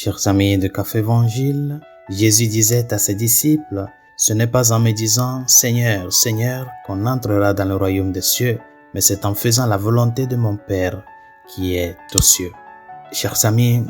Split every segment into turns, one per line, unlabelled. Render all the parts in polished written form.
Chers amis de Café Évangile, Jésus disait à ses disciples, « Ce n'est pas en me disant « Seigneur, Seigneur » qu'on entrera dans le royaume des cieux, mais c'est en faisant la volonté de mon Père qui est aux cieux. » Chers amis,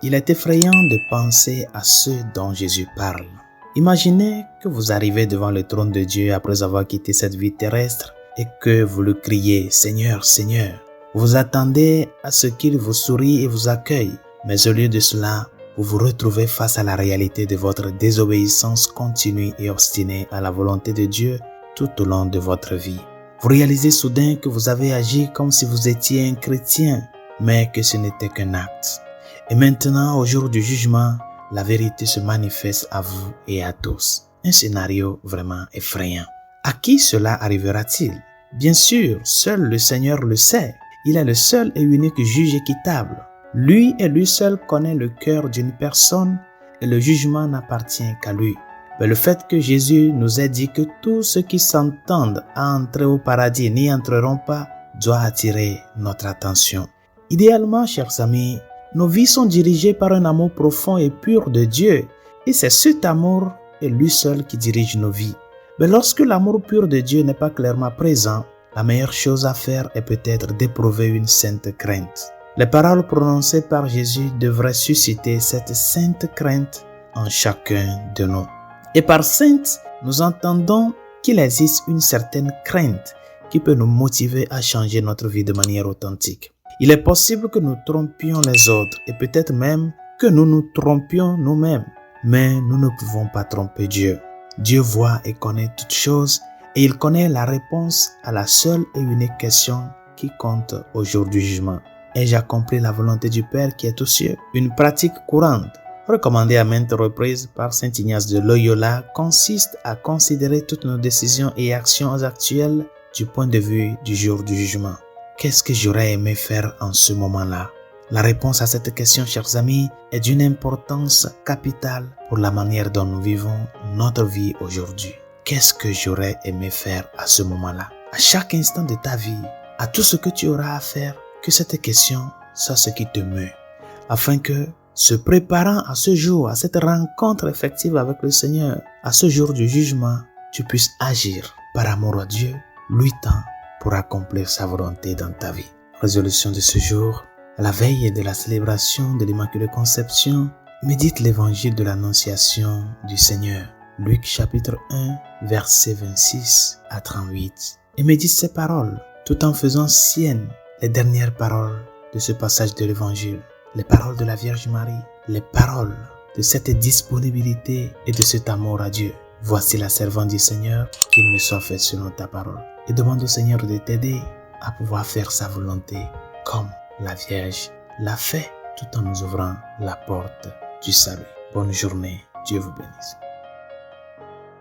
il est effrayant de penser à ceux dont Jésus parle. Imaginez que vous arrivez devant le trône de Dieu après avoir quitté cette vie terrestre et que vous le criez « Seigneur, Seigneur ». Vous attendez à ce qu'il vous sourie et vous accueille, mais au lieu de cela, vous vous retrouvez face à la réalité de votre désobéissance continue et obstinée à la volonté de Dieu tout au long de votre vie. Vous réalisez soudain que vous avez agi comme si vous étiez un chrétien, mais que ce n'était qu'un acte. Et maintenant, au jour du jugement, la vérité se manifeste à vous et à tous. Un scénario vraiment effrayant. À qui cela arrivera-t-il? Bien sûr, seul le Seigneur le sait. Il est le seul et unique juge équitable. Lui et lui seul connaît le cœur d'une personne et le jugement n'appartient qu'à lui. Mais le fait que Jésus nous ait dit que tous ceux qui s'entendent à entrer au paradis n'y entreront pas doit attirer notre attention. Idéalement, chers amis, nos vies sont dirigées par un amour profond et pur de Dieu et c'est cet amour et lui seul qui dirige nos vies. Mais lorsque l'amour pur de Dieu n'est pas clairement présent, la meilleure chose à faire est peut-être d'éprouver une sainte crainte. Les paroles prononcées par Jésus devraient susciter cette sainte crainte en chacun de nous. Et par sainte, nous entendons qu'il existe une certaine crainte qui peut nous motiver à changer notre vie de manière authentique. Il est possible que nous trompions les autres et peut-être même que nous nous trompions nous-mêmes. Mais nous ne pouvons pas tromper Dieu. Dieu voit et connaît toutes choses et il connaît la réponse à la seule et unique question qui compte au jour du jugement. Ai-je accompli la volonté du Père qui est aux cieux? Une pratique courante, recommandée à maintes reprises par Saint Ignace de Loyola, consiste à considérer toutes nos décisions et actions actuelles du point de vue du jour du jugement. Qu'est-ce que j'aurais aimé faire en ce moment-là? La réponse à cette question, chers amis, est d'une importance capitale pour la manière dont nous vivons notre vie aujourd'hui. Qu'est-ce que j'aurais aimé faire à ce moment-là? À chaque instant de ta vie, à tout ce que tu auras à faire, que cette question soit ce qui te meut, afin que, se préparant à ce jour, à cette rencontre effective avec le Seigneur, à ce jour du jugement, tu puisses agir par amour à Dieu, lui tant pour accomplir sa volonté dans ta vie. Résolution de ce jour, à la veille de la célébration de l'Immaculée Conception, médite l'évangile de l'Annonciation du Seigneur, Luc chapitre 1, versets 26 à 38, et médite ces paroles, tout en faisant siennes les dernières paroles de ce passage de l'Évangile, les paroles de la Vierge Marie, les paroles de cette disponibilité et de cet amour à Dieu. Voici la servante du Seigneur, qu'il me soit fait selon ta parole. Et demande au Seigneur de t'aider à pouvoir faire sa volonté comme la Vierge l'a fait tout en nous ouvrant la porte du salut. Bonne journée, Dieu vous bénisse.